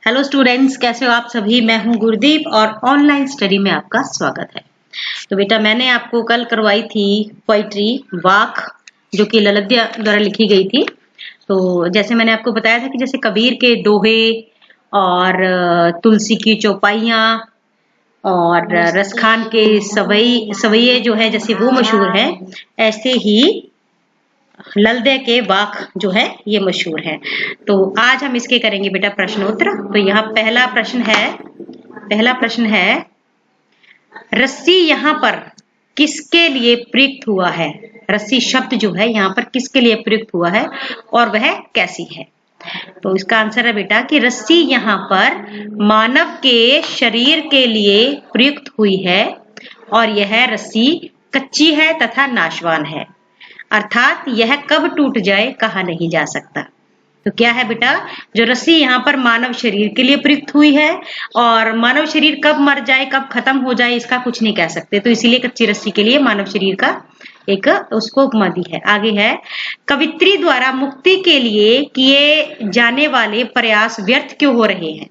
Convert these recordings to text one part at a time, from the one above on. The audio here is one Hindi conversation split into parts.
हेलो स्टूडेंट्स, कैसे हो आप सभी। मैं हूं गुरदीप और ऑनलाइन स्टडी में आपका स्वागत है। तो बेटा, मैंने आपको कल करवाई थी पोइट्री वाक, जो कि ललित द्वारा लिखी गई थी। तो जैसे मैंने आपको बताया था कि जैसे कबीर के दोहे और तुलसी की चौपाइयाँ और रसखान के सवैये जो है जैसे वो मशहूर है, ऐसे ही ललदे के वाक जो है ये मशहूर है। तो आज हम इसके करेंगे बेटा प्रश्नोत्तर। तो यहाँ पहला प्रश्न है रस्सी यहाँ पर किसके लिए प्रयुक्त हुआ है। रस्सी शब्द जो है यहाँ पर किसके लिए प्रयुक्त हुआ है और वह कैसी है। तो इसका आंसर है बेटा कि रस्सी यहाँ पर मानव के शरीर के लिए प्रयुक्त हुई है और यह रस्सी कच्ची है तथा नाशवान है, अर्थात यह कब टूट जाए कहा नहीं जा सकता। तो क्या है बेटा, जो रस्सी यहाँ पर मानव शरीर के लिए प्रयुक्त हुई है और मानव शरीर कब मर जाए कब खत्म हो जाए इसका कुछ नहीं कह सकते, तो इसीलिए कच्ची रस्सी के लिए मानव शरीर का एक उसको उपमा दी है। आगे है कवित्री द्वारा मुक्ति के लिए किए जाने वाले प्रयास व्यर्थ क्यों हो रहे हैं।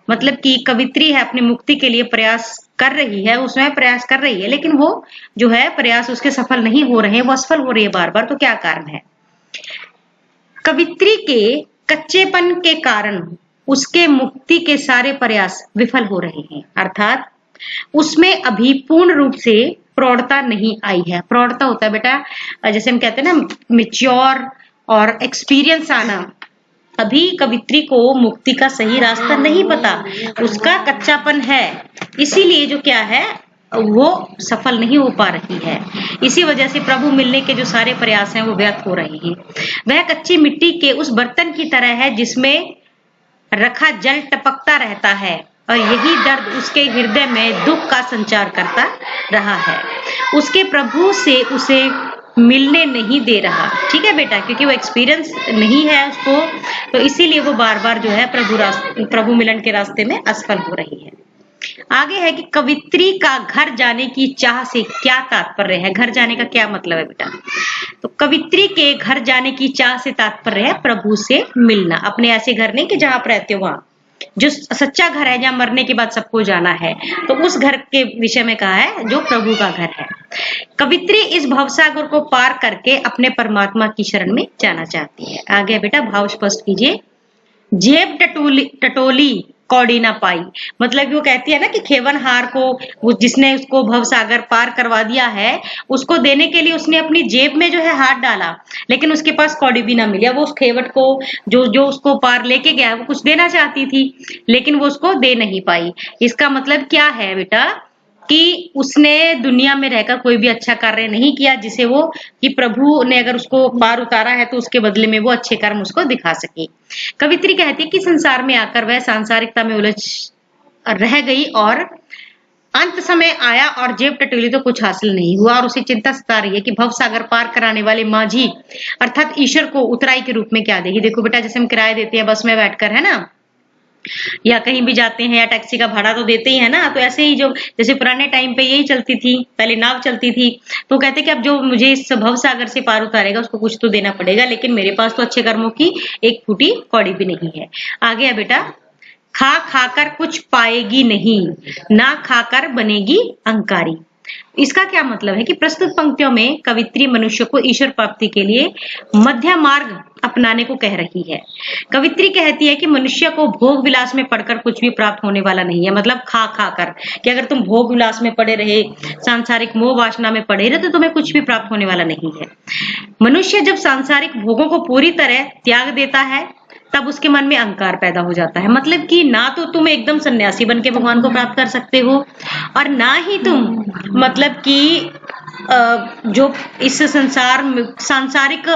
मतलब कि कवित्री है अपनी मुक्ति के लिए प्रयास कर रही है, उसमें प्रयास कर रही है, लेकिन वो जो है प्रयास उसके सफल नहीं हो रहे हैं, वो असफल हो रही है बार बार। तो क्या कारण है। कवित्री के कच्चेपन के कारण उसके मुक्ति के सारे प्रयास विफल हो रहे हैं, अर्थात उसमें अभी पूर्ण रूप से प्रौढ़ता नहीं आई है। प्रौढ़ता होता है बेटा, जैसे हम कहते हैं ना मैच्योर और एक्सपीरियंस आना। अभी कवित्री को मुक्ति का सही रास्ता नहीं पता, उसका कच्चापन है, इसीलिए जो क्या है वो सफल नहीं हो पा रही है। इसी वजह से प्रभु मिलने के जो सारे प्रयास हैं वो व्यर्थ हो रहे हैं। वह कच्ची मिट्टी के उस बर्तन की तरह है जिसमें रखा जल टपकता रहता है और यही दर्द उसके हृदय में दुख का संचार करता रहा है। उसके प्रभु से उसे मिलने नहीं दे रहा। ठीक है बेटा, क्योंकि वो एक्सपीरियंस नहीं है उसको, तो इसीलिए वो बार बार जो है प्रभु मिलन के रास्ते में असफल हो रही है। आगे है कि कवित्री का घर जाने की चाह से क्या तात्पर्य है। घर जाने का क्या मतलब है बेटा। तो कवित्री के घर जाने की चाह से तात्पर्य है प्रभु से मिलना। अपने ऐसे घर नहीं कि जहां आप रहते हो वहां, जो सच्चा घर है जहां मरने के बाद सबको जाना है, तो उस घर के विषय में कहा है जो प्रभु का घर है। कवित्री इस भवसागर को पार करके अपने परमात्मा की शरण में जाना चाहती है। आगे बेटा भाव स्पष्ट कीजिए। जेब टटोली कौड़ी ना पाई। मतलब वो कहती है ना कि खेवनहार को, वो जिसने उसको भवसागर पार करवा दिया है, उसको देने के लिए उसने अपनी जेब में जो है हाथ डाला, लेकिन उसके पास कौड़ी भी ना मिली। वो उस खेवट को जो उसको पार लेके गया वो कुछ देना चाहती थी, लेकिन वो उसको दे नहीं पाई। इसका मतलब क्या है बेटा कि उसने दुनिया में रहकर कोई भी अच्छा कार्य नहीं किया जिसे वो, कि प्रभु ने अगर उसको पार उतारा है तो उसके बदले में वो अच्छे कर्म उसको दिखा सके। कवित्री कहती है कि संसार में आकर वह सांसारिकता में उलझ रह गई और अंत समय आया और जेब टटोली तो कुछ हासिल नहीं हुआ, और उसे चिंता सता रही है कि भव सागर पार कराने वाले माझी अर्थात ईश्वर को उतराई के रूप में क्या देगी। देखो बेटा, जैसे हम किराया देते हैं बस में बैठकर, है ना, या कहीं भी जाते हैं या टैक्सी का भाड़ा तो देते ही है ना, तो ऐसे ही जो जैसे पुराने टाइम पे यही चलती थी, पहले नाव चलती थी, तो कहते कि अब जो मुझे इस भव सागर से पार उतारेगा उसको कुछ तो देना पड़ेगा, लेकिन मेरे पास तो अच्छे कर्मों की एक फूटी कौड़ी भी नहीं है। आगे है बेटा, खा खाकर कुछ पाएगी नहीं, ना खाकर बनेगी अहंकारी। इसका क्या मतलब है कि प्रस्तुत पंक्तियों में कवित्री मनुष्य को ईश्वर प्राप्ति के लिए मध्य मार्ग अपनाने को कह रही है। कवित्री कहती है कि मनुष्य को भोग विलास में पड़कर कुछ भी प्राप्त होने वाला नहीं है। मतलब खा खा कर, कि अगर तुम भोग विलास में पड़े रहे, सांसारिक मोह वासना में पड़े रहे, तो तुम्हें कुछ भी प्राप्त होने वाला नहीं है। मनुष्य जब सांसारिक भोगों को पूरी तरह त्याग देता है तब उसके मन में अहंकार पैदा हो जाता है। मतलब कि ना तो तुम एकदम सन्यासी बन के भगवान को प्राप्त कर सकते हो, और ना ही तुम मतलब कि जो इस सांसारिक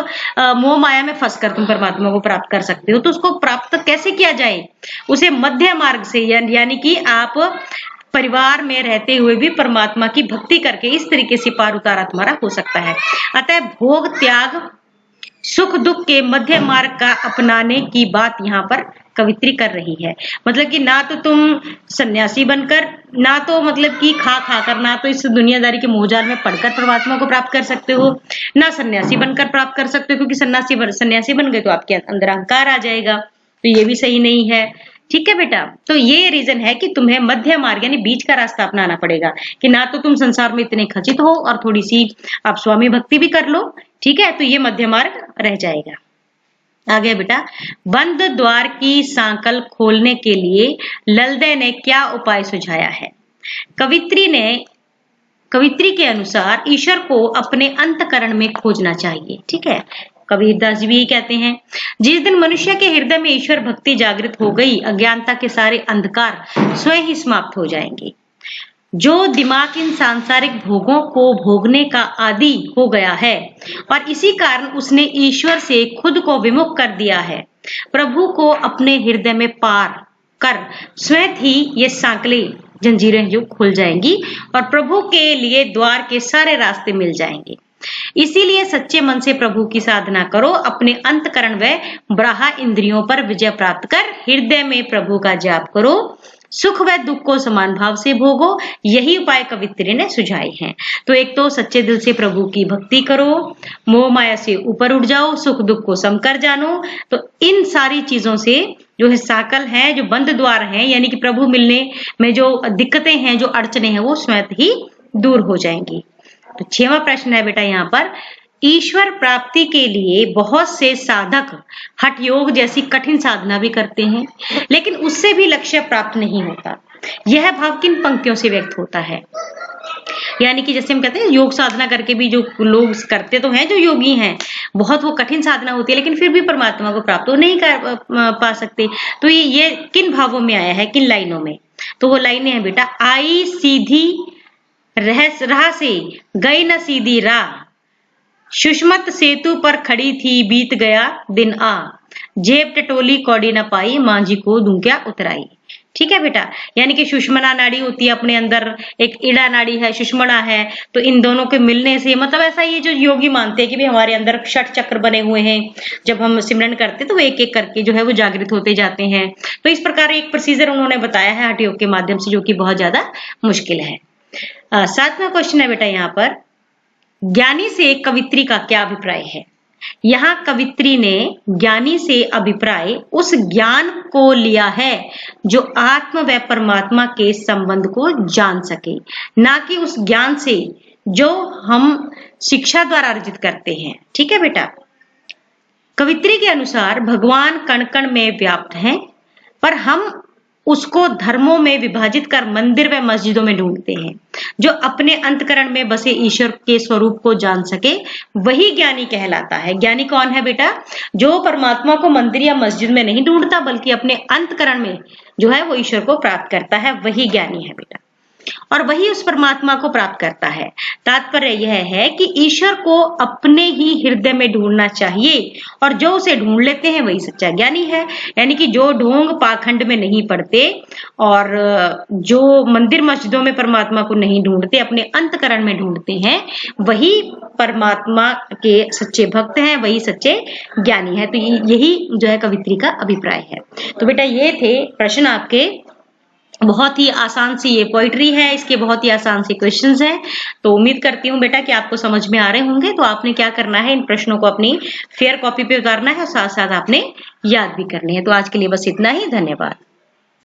मोह माया में फंसकर तुम परमात्मा को प्राप्त कर सकते हो। तो उसको प्राप्त कैसे किया जाए, उसे मध्य मार्ग से, यानी कि आप परिवार में रहते हुए भी परमात्मा की भक्ति करके इस तरीके से पार उतारा तुम्हारा हो सकता है। अतः भोग त्याग सुख दुख के मध्य मार्ग का अपनाने की बात यहाँ पर कवित्री कर रही है। मतलब कि ना तो तुम सन्यासी बनकर, ना तो मतलब कि खा खाकर, ना तो इस दुनियादारी के मोहजाल में पढ़कर परमात्मा को प्राप्त कर सकते हो, ना सन्यासी बनकर प्राप्त कर सकते हो, क्योंकि सन्यासी बन गए तो आपके अंदर अहंकार आ जाएगा, तो ये भी सही नहीं है। ठीक है बेटा, तो ये रीजन है कि तुम्हें मध्य मार्ग यानी बीच का रास्ता अपनाना पड़ेगा कि ना तो तुम संसार में इतने खचित हो और थोड़ी सी आप स्वामी भक्ति भी कर लो। ठीक है, तो ये मध्य मार्ग रह जाएगा। आगे बेटा, बंद द्वार की सांकल खोलने के लिए ललदे ने क्या उपाय सुझाया है? कवित्री के अनुसार ईश्वर को अपने अंतःकरण में खोजना चाहिए। ठीक है, कबीरदास जी भी यही कहते हैं, जिस दिन मनुष्य के हृदय में ईश्वर भक्ति जागृत हो गई, अज्ञानता के सारे अंधकार स्वयं ही समाप्त हो जाएंगे। जो दिमाग इन सांसारिक भोगों को भोगने का आदी हो गया है और इसी कारण उसने ईश्वर से खुद को विमुख कर दिया है, प्रभु को अपने हृदय में पार कर स्वयं ही ये सांकले जंजीरें जो खुल जाएंगी और प्रभु के लिए द्वार के सारे रास्ते मिल जाएंगे। इसीलिए सच्चे मन से प्रभु की साधना करो, अपने अंतकरण व ब्राह्य इंद्रियों पर विजय प्राप्त कर हृदय में प्रभु का जाप करो, सुख व दुख को समान भाव से भोगो। यही उपाय कवित्री ने सुझाए हैं। तो एक तो सच्चे दिल से प्रभु की भक्ति करो, मोह माया से ऊपर उठ जाओ, सुख दुख को सम कर जानो। तो इन सारी चीजों से जो है साकल है, जो बंद द्वार है, यानी कि प्रभु मिलने में जो दिक्कतें हैं, जो अड़चने हैं, वो स्वयं ही दूर हो जाएंगी। तो 6वां प्रश्न है बेटा यहाँ पर, ईश्वर प्राप्ति के लिए बहुत से साधक हठ योग जैसी कठिन साधना भी करते हैं, लेकिन उससे भी लक्ष्य प्राप्त नहीं होता। यह भाव किन पंक्तियों से व्यक्त होता है? यानी कि जैसे हम कहते हैं योग साधना करके भी जो लोग करते तो हैं, जो योगी हैं, बहुत वो कठिन साधना होती है, लेकिन फिर भी परमात्मा को प्राप्त नहीं कर पा सकते। तो ये किन भावों में आया है, किन लाइनों में? तो वो लाइनें हैं बेटा, आई सीधी राह से गई न सीधी राह, सुषमत सेतु पर खड़ी थी बीत गया दिन आ, जेब टटोली कौड़ी न पाई मांझी को दूं क्या उतराई। ठीक है बेटा, यानी कि सुषमना नाड़ी होती है अपने अंदर, एक इड़ा नाड़ी है, सुषमना है, तो इन दोनों के मिलने से मतलब ऐसा ये जो योगी मानते हैं कि भी हमारे अंदर षट चक्र बने हुए हैं, जब हम सिमरन करते तो एक एक करके जो है वो जागृत होते जाते हैं। तो इस प्रकार एक प्रोसीजर उन्होंने बताया है हठ योग के माध्यम से, जो कि बहुत ज्यादा मुश्किल है। 7वां क्वेश्चन है बेटा यहाँ पर, ज्ञानी से कवित्री का क्या अभिप्राय है? यहाँ कवित्री ने ज्ञानी से अभिप्राय उस ज्ञान को लिया है जो आत्मा व परमात्मा के संबंध को जान सके, ना कि उस ज्ञान से जो हम शिक्षा द्वारा अर्जित करते हैं। ठीक है बेटा, कवित्री के अनुसार भगवान कण कण में व्याप्त हैं, पर हम उसको धर्मों में विभाजित कर मंदिर व मस्जिदों में ढूंढते हैं। जो अपने अंतकरण में बसे ईश्वर के स्वरूप को जान सके वही ज्ञानी कहलाता है। ज्ञानी कौन है बेटा? जो परमात्मा को मंदिर या मस्जिद में नहीं ढूंढता, बल्कि अपने अंतकरण में जो है वो ईश्वर को प्राप्त करता है, वही ज्ञानी है बेटा, और वही उस परमात्मा को प्राप्त करता है। तात्पर्य यह है कि ईश्वर को अपने ही हृदय में ढूंढना चाहिए, और जो उसे ढूंढ लेते हैं वही सच्चा ज्ञानी है। यानी कि जो ढोंग पाखंड में नहीं पड़ते और जो मंदिर मस्जिदों में परमात्मा को नहीं ढूंढते, अपने अंतकरण में ढूंढते हैं, वही परमात्मा के सच्चे भक्त हैं, वही सच्चे ज्ञानी है। तो यही जो है कवित्री का अभिप्राय है। तो बेटा ये थे प्रश्न आपके, बहुत ही आसान सी ये पोइट्री है, इसके बहुत ही आसान से क्वेश्चंस हैं। तो उम्मीद करती हूँ बेटा कि आपको समझ में आ रहे होंगे। तो आपने क्या करना है, इन प्रश्नों को अपनी फेयर कॉपी पे उतारना है और साथ साथ आपने याद भी करनी है। तो आज के लिए बस इतना ही, धन्यवाद।